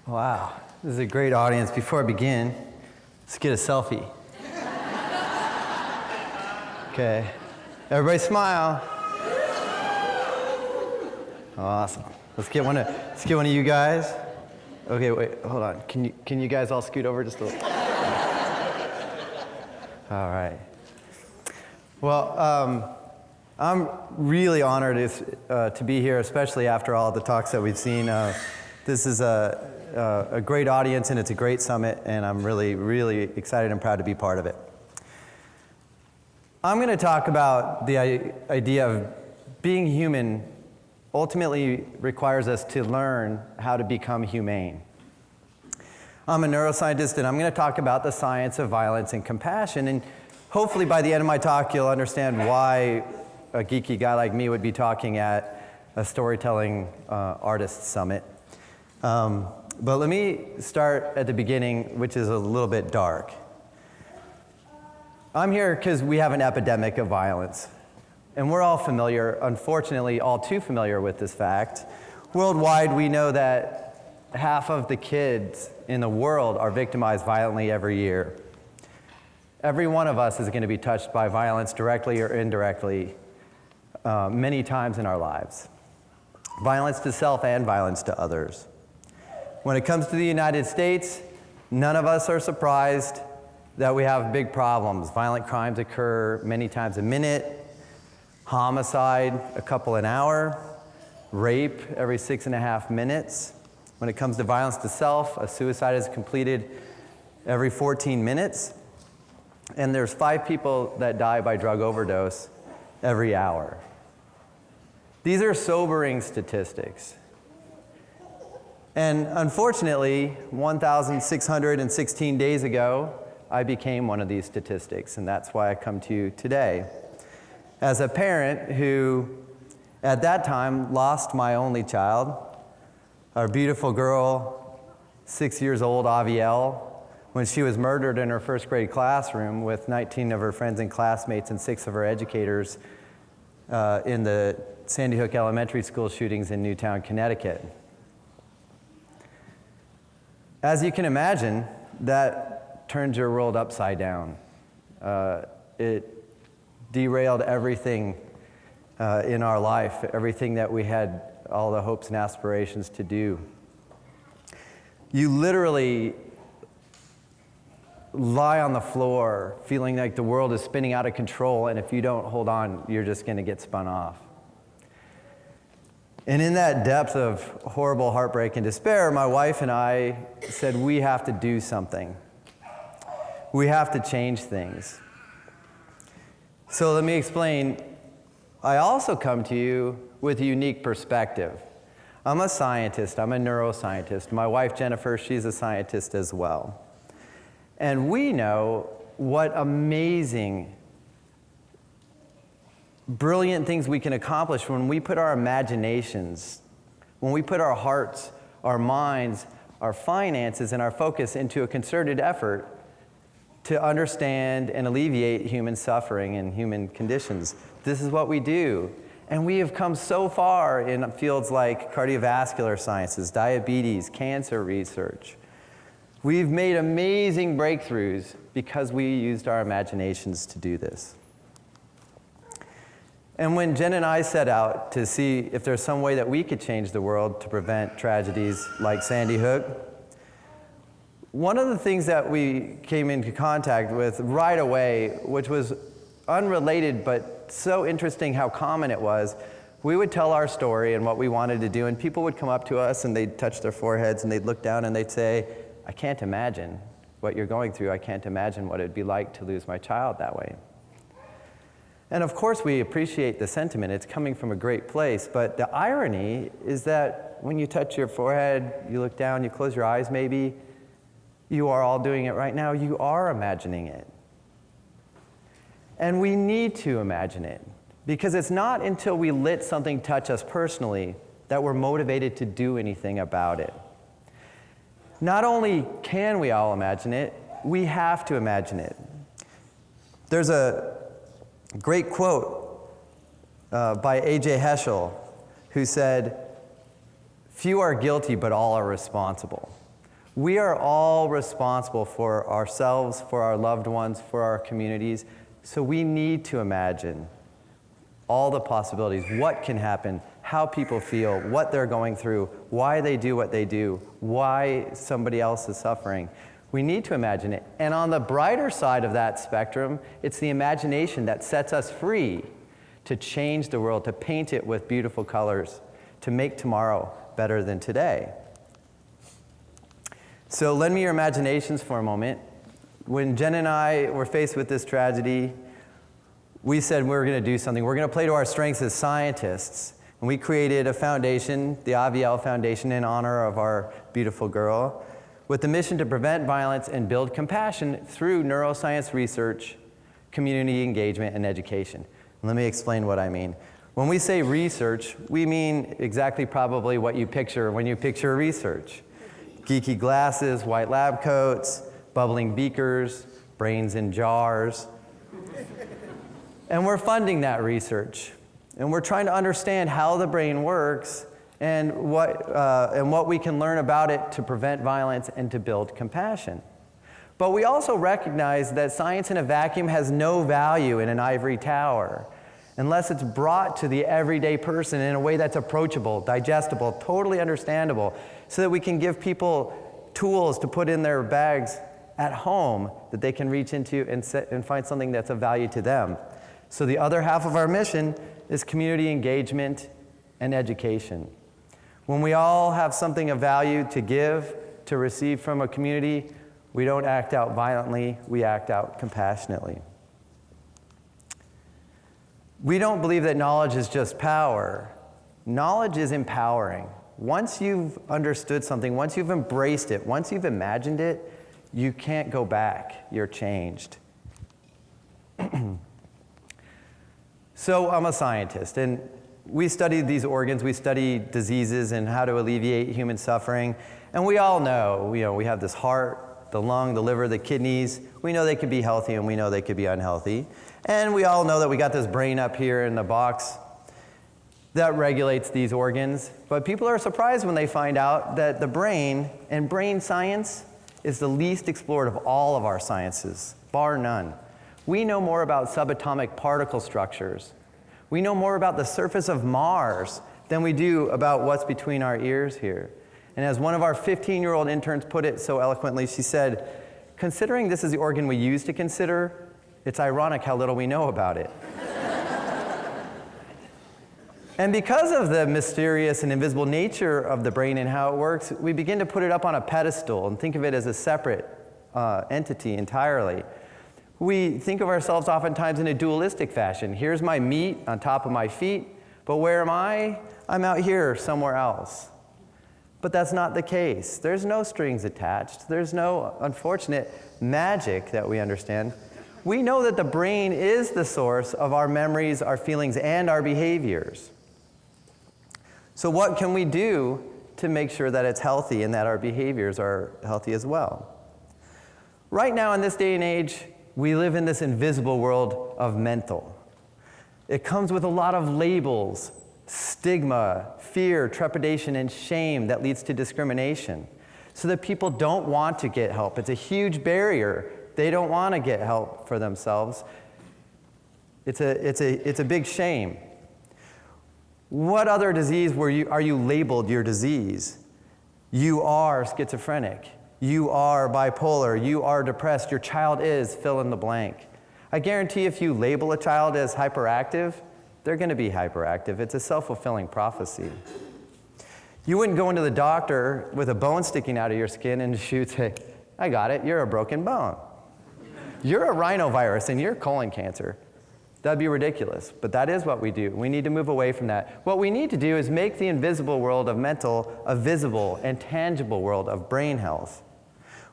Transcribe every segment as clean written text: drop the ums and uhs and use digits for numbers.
Wow, this is a great audience. Before I begin, let's get a selfie. Okay, everybody smile. Awesome. Let's get one of you guys. Okay, wait, hold on. Can you guys all scoot over just a little? All right. Well, I'm really honored to be here, especially after all the talks that we've seen. This is a great audience, and it's a great summit, and I'm really, really excited and proud to be part of it. I'm going to talk about the idea of being human ultimately requires us to learn how to become humane. I'm a neuroscientist, and I'm going to talk about the science of violence and compassion, and hopefully by the end of my talk, you'll understand why a geeky guy like me would be talking at a storytelling artist summit. But let me start at the beginning, which is a little bit dark. I'm here because we have an epidemic of violence. And we're all familiar, unfortunately, all too familiar with this fact. Worldwide, we know that half of the kids in the world are victimized violently every year. Every one of us is going to be touched by violence directly or indirectly many times in our lives. Violence to self and violence to others. When it comes to the United States, none of us are surprised that we have big problems. Violent crimes occur many times a minute. Homicide, a couple an hour. Rape every 6.5 minutes. When it comes to violence to self, a suicide is completed every 14 minutes. And there's 5 people that die by drug overdose every hour. These are sobering statistics. And unfortunately, 1,616 days ago, I became one of these statistics, and that's why I come to you today. As a parent who, at that time, lost my only child, our beautiful girl, 6 years old, Avielle, when she was murdered in her first grade classroom with 19 of her friends and classmates and 6 of her educators in the Sandy Hook Elementary School shootings in Newtown, Connecticut. As you can imagine, that turned your world upside down. It derailed everything in our life, everything that we had all the hopes and aspirations to do. You literally lie on the floor feeling like the world is spinning out of control, and if you don't hold on, you're just going to get spun off. And in that depth of horrible heartbreak and despair, my wife and I said, we have to do something. We have to change things. So let me explain. I also come to you with a unique perspective. I'm a scientist. I'm a neuroscientist. My wife, Jennifer, she's a scientist as well. And we know what amazing, brilliant things we can accomplish when we put our imaginations, when we put our hearts, our minds, our finances, and our focus into a concerted effort to understand and alleviate human suffering and human conditions. This is what we do. And we have come so far in fields like cardiovascular sciences, diabetes, cancer research. We've made amazing breakthroughs because we used our imaginations to do this. And when Jen and I set out to see if there's some way that we could change the world to prevent tragedies like Sandy Hook, one of the things that we came into contact with right away, which was unrelated but so interesting how common it was, we would tell our story and what we wanted to do, and people would come up to us and they'd touch their foreheads and they'd look down and they'd say, I can't imagine what you're going through. I can't imagine what it'd be like to lose my child that way. And of course we appreciate the sentiment. It's coming from a great place, but the irony is that when you touch your forehead, you look down, you close your eyes maybe, you are all doing it right now, you are imagining it. And we need to imagine it, because it's not until we let something touch us personally that we're motivated to do anything about it. Not only can we all imagine it, we have to imagine it. There's a great quote by A.J. Heschel, who said, "Few are guilty, but all are responsible." We are all responsible for ourselves, for our loved ones, for our communities. So we need to imagine all the possibilities, what can happen, how people feel, what they're going through, why they do what they do, why somebody else is suffering. We need to imagine it. And on the brighter side of that spectrum, it's the imagination that sets us free to change the world, to paint it with beautiful colors, to make tomorrow better than today. So lend me your imaginations for a moment. When Jen and I were faced with this tragedy, we said we were going to do something. We're going to play to our strengths as scientists. And we created a foundation, the Avielle Foundation, in honor of our beautiful girl, with the mission to prevent violence and build compassion through neuroscience research, community engagement, and education. Let me explain what I mean. When we say research, we mean exactly probably what you picture when you picture research. Geeky glasses, white lab coats, bubbling beakers, brains in jars. And we're funding that research. And we're trying to understand how the brain works and what we can learn about it to prevent violence and to build compassion. But we also recognize that science in a vacuum has no value in an ivory tower unless it's brought to the everyday person in a way that's approachable, digestible, totally understandable, so that we can give people tools to put in their bags at home that they can reach into and find something that's of value to them. So the other half of our mission is community engagement and education. When we all have something of value to give, to receive from a community, we don't act out violently, we act out compassionately. We don't believe that knowledge is just power. Knowledge is empowering. Once you've understood something, once you've embraced it, once you've imagined it, you can't go back. You're changed. So I'm a scientist, and we study these organs, we study diseases and how to alleviate human suffering, and we all know, we have this heart, the lung, the liver, the kidneys. We know they could be healthy and we know they could be unhealthy. And we all know that we got this brain up here in the box that regulates these organs. But people are surprised when they find out that the brain and brain science is the least explored of all of our sciences, bar none. We know more about subatomic particle structures. We know more about the surface of Mars than we do about what's between our ears here. And as one of our 15-year-old interns put it so eloquently, she said, "Considering this is the organ we use to consider, it's ironic how little we know about it." And because of the mysterious and invisible nature of the brain and how it works, we begin to put it up on a pedestal and think of it as a separate entity entirely. We think of ourselves oftentimes in a dualistic fashion. Here's my meat on top of my feet, but where am I? I'm out here somewhere else. But that's not the case. There's no strings attached. There's no unfortunate magic that we understand. We know that the brain is the source of our memories, our feelings, and our behaviors. So what can we do to make sure that it's healthy and that our behaviors are healthy as well? Right now in this day and age, we live in this invisible world of mental. It comes with a lot of labels, stigma, fear, trepidation, and shame that leads to discrimination. So that people don't want to get help. It's a huge barrier. They don't want to get help for themselves. It's a big shame. What other disease are you labeled your disease? You are schizophrenic. You are bipolar. You are depressed. Your child is fill in the blank. I guarantee if you label a child as hyperactive, they're going to be hyperactive. It's a self-fulfilling prophecy. You wouldn't go into the doctor with a bone sticking out of your skin and shoot, say, "I got it, you're a broken bone. You're a rhinovirus and you're colon cancer." That'd be ridiculous, but that is what we do. We need to move away from that. What we need to do is make the invisible world of mental a visible and tangible world of brain health.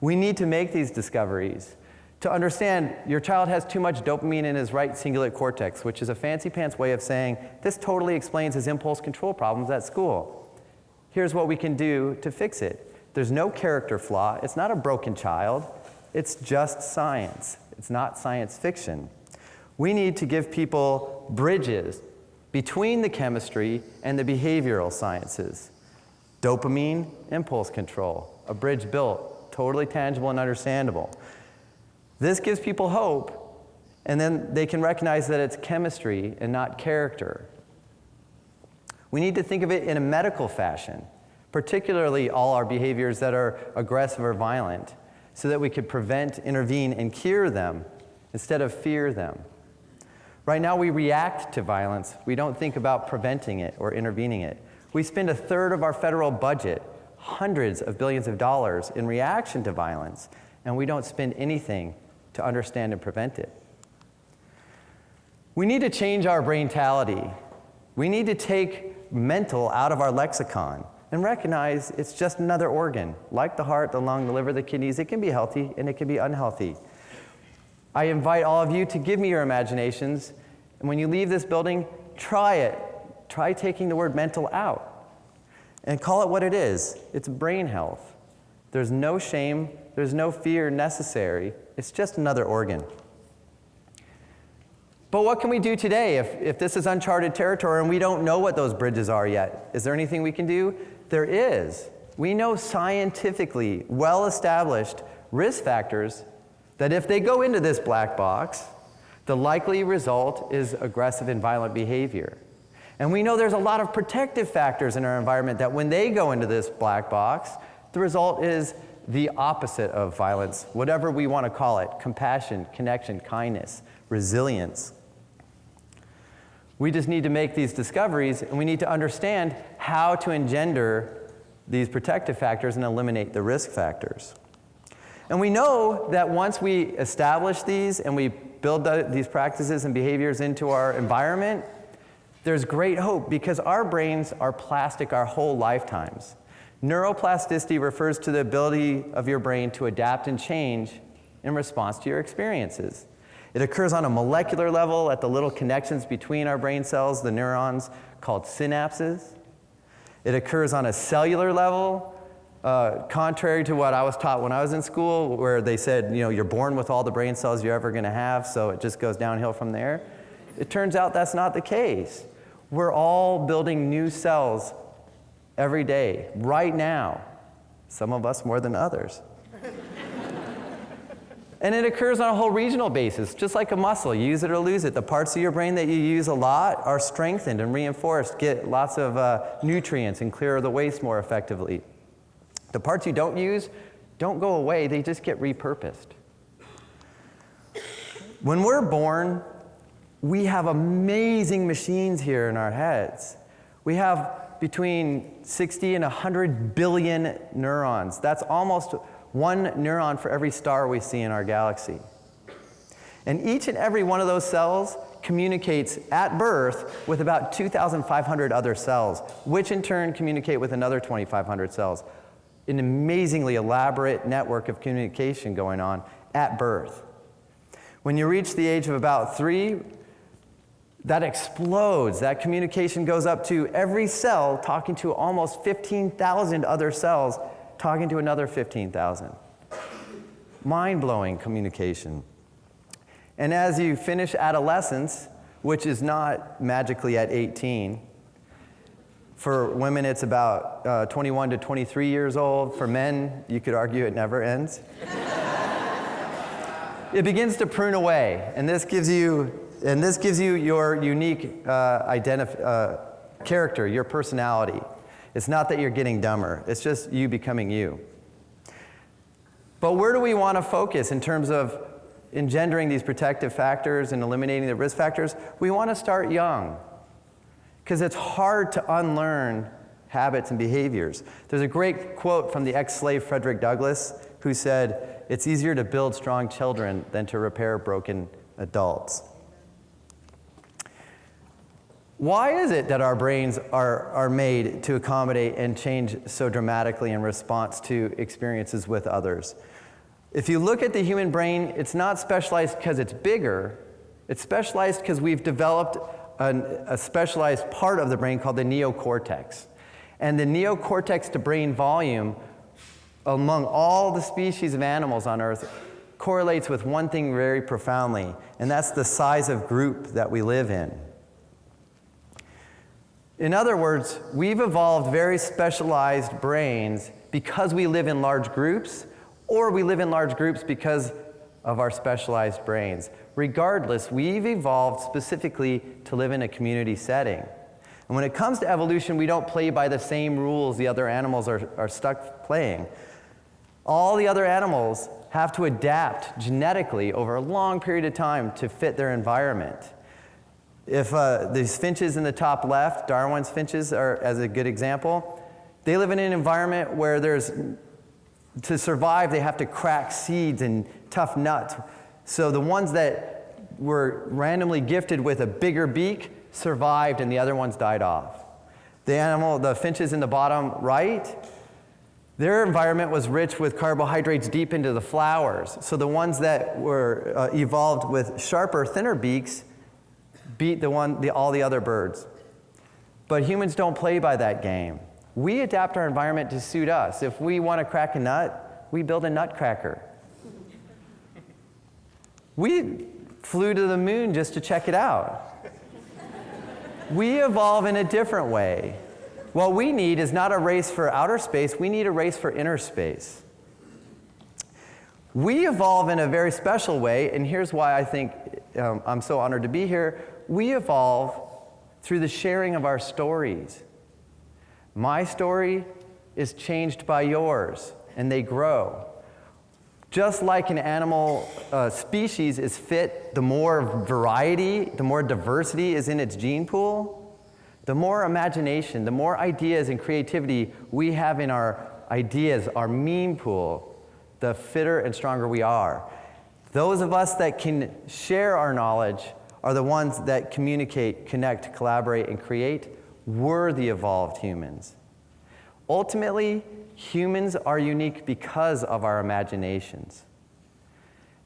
We need to make these discoveries. To understand, your child has too much dopamine in his right cingulate cortex, which is a fancy pants way of saying, this totally explains his impulse control problems at school. Here's what we can do to fix it. There's no character flaw. It's not a broken child. It's just science. It's not science fiction. We need to give people bridges between the chemistry and the behavioral sciences. Dopamine, impulse control. a bridge built, totally tangible and understandable. This gives people hope, and then they can recognize that it's chemistry and not character. We need to think of it in a medical fashion, particularly all our behaviors that are aggressive or violent, so that we could prevent, intervene, and cure them instead of fear them. Right now, we react to violence. We don't think about preventing it or intervening it. We spend 1/3 of our federal budget, hundreds of billions of dollars, in reaction to violence, and we don't spend anything to understand and prevent it. We need to change our braintality. We need to take mental out of our lexicon and recognize it's just another organ. Like the heart, the lung, the liver, the kidneys, it can be healthy and it can be unhealthy. I invite all of you to give me your imaginations, and when you leave this building, try it. Try taking the word mental out and call it what it is. It's brain health. There's no shame, there's no fear necessary. It's just another organ. But what can we do today if this is uncharted territory and we don't know what those bridges are yet? Is there anything we can do? There is. We know scientifically well-established risk factors that if they go into this black box, the likely result is aggressive and violent behavior. And we know there's a lot of protective factors in our environment that when they go into this black box, the result is the opposite of violence, whatever we want to call it: compassion, connection, kindness, resilience. We just need to make these discoveries, and we need to understand how to engender these protective factors and eliminate the risk factors. And we know that once we establish these and we build these practices and behaviors into our environment, there's great hope because our brains are plastic our whole lifetimes. Neuroplasticity refers to the ability of your brain to adapt and change in response to your experiences. It occurs on a molecular level at the little connections between our brain cells, the neurons, called synapses. It occurs on a cellular level, contrary to what I was taught when I was in school, where they said, you're born with all the brain cells you're ever going to have, so it just goes downhill from there. It turns out that's not the case. We're all building new cells every day, right now. Some of us more than others. And it occurs on a whole regional basis, just like a muscle. You use it or lose it. The parts of your brain that you use a lot are strengthened and reinforced, get lots of nutrients and clear the waste more effectively. The parts you don't use don't go away, they just get repurposed. When we're born, we have amazing machines here in our heads. We have between 60 and 100 billion neurons. That's almost one neuron for every star we see in our galaxy. And each and every one of those cells communicates at birth with about 2,500 other cells, which in turn communicate with another 2,500 cells. An amazingly elaborate network of communication going on at birth. When you reach the age of about 3, that explodes. That communication goes up to every cell talking to almost 15,000 other cells talking to another 15,000. Mind-blowing communication. And as you finish adolescence, which is not magically at 18, for women it's about 21 to 23 years old. For men, you could argue it never ends. It begins to prune away, and this gives you your unique character, your personality. It's not that you're getting dumber, it's just you becoming you. But where do we want to focus in terms of engendering these protective factors and eliminating the risk factors? We want to start young, because it's hard to unlearn habits and behaviors. There's a great quote from the ex-slave Frederick Douglass, who said, "It's easier to build strong children than to repair broken adults." Why is it that our brains are made to accommodate and change so dramatically in response to experiences with others? If you look at the human brain, it's not specialized because it's bigger. It's specialized because we've developed a specialized part of the brain called the neocortex. And the neocortex to brain volume among all the species of animals on Earth correlates with one thing very profoundly, and that's the size of group that we live in. In other words, we've evolved very specialized brains because we live in large groups, or we live in large groups because of our specialized brains. Regardless, we've evolved specifically to live in a community setting. And when it comes to evolution, we don't play by the same rules the other animals are stuck playing. All the other animals have to adapt genetically over a long period of time to fit their environment. If these finches in the top left, Darwin's finches are as a good example, they live in an environment where to survive, they have to crack seeds and tough nuts. So the ones that were randomly gifted with a bigger beak survived and the other ones died off. The finches in the bottom right, their environment was rich with carbohydrates deep into the flowers. So the ones that were evolved with sharper, thinner beaks beat all the other birds. But humans don't play by that game. We adapt our environment to suit us. If we want to crack a nut, we build a nutcracker. We flew to the moon just to check it out. We evolve in a different way. What we need is not a race for outer space, we need a race for inner space. We evolve in a very special way, and here's why I think I'm so honored to be here. We evolve through the sharing of our stories. My story is changed by yours, and they grow. Just like an animal species is fit, the more variety, the more diversity is in its gene pool, the more imagination, the more ideas and creativity we have in our ideas, our meme pool, the fitter and stronger we are. Those of us that can share our knowledge are the ones that communicate, connect, collaborate, and create. We're the evolved humans. Ultimately, humans are unique because of our imaginations.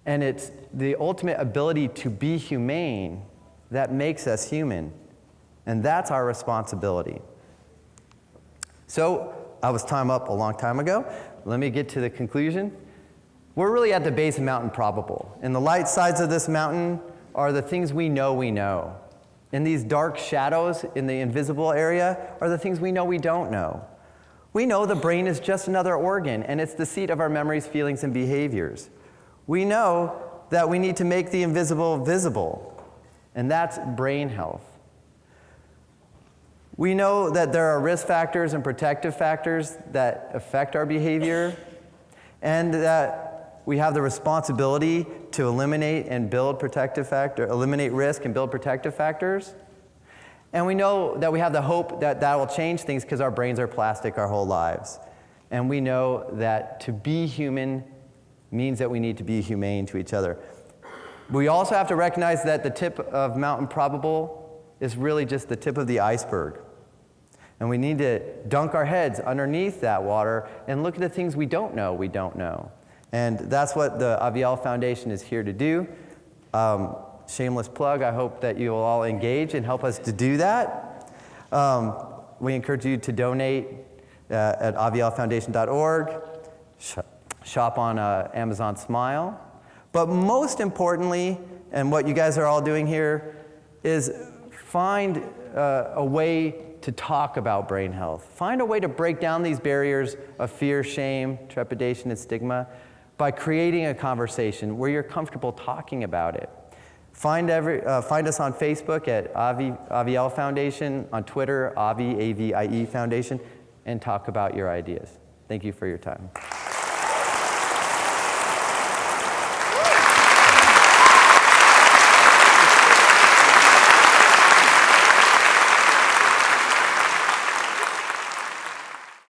And it's the ultimate ability to be humane that makes us human. And that's our responsibility. So, I was time up a long time ago. Let me get to the conclusion. We're really at the base of Mountain Probable. And the light sides of this mountain are the things we know we know. And these dark shadows in the invisible area are the things we know we don't know. We know the brain is just another organ, and it's the seat of our memories, feelings, and behaviors. We know that we need to make the invisible visible, and that's brain health. We know that there are risk factors and protective factors that affect our behavior, and that we have the responsibility to eliminate risk and build protective factors. And we know that we have the hope that that will change things because our brains are plastic our whole lives. And we know that to be human means that we need to be humane to each other. We also have to recognize that the tip of Mountain Probable is really just the tip of the iceberg. And we need to dunk our heads underneath that water and look at the things we don't know. And that's what the Avielle Foundation is here to do. Shameless plug, I hope that you will all engage and help us to do that. We encourage you to donate at aviellefoundation.org, shop on Amazon Smile. But most importantly, and what you guys are all doing here, is find a way to talk about brain health. Find a way to break down these barriers of fear, shame, trepidation, and stigma by creating a conversation where you're comfortable talking about it. Find us on Facebook at Avielle Foundation, on Twitter, Avie, A-V-I-E Foundation, and talk about your ideas. Thank you for your time.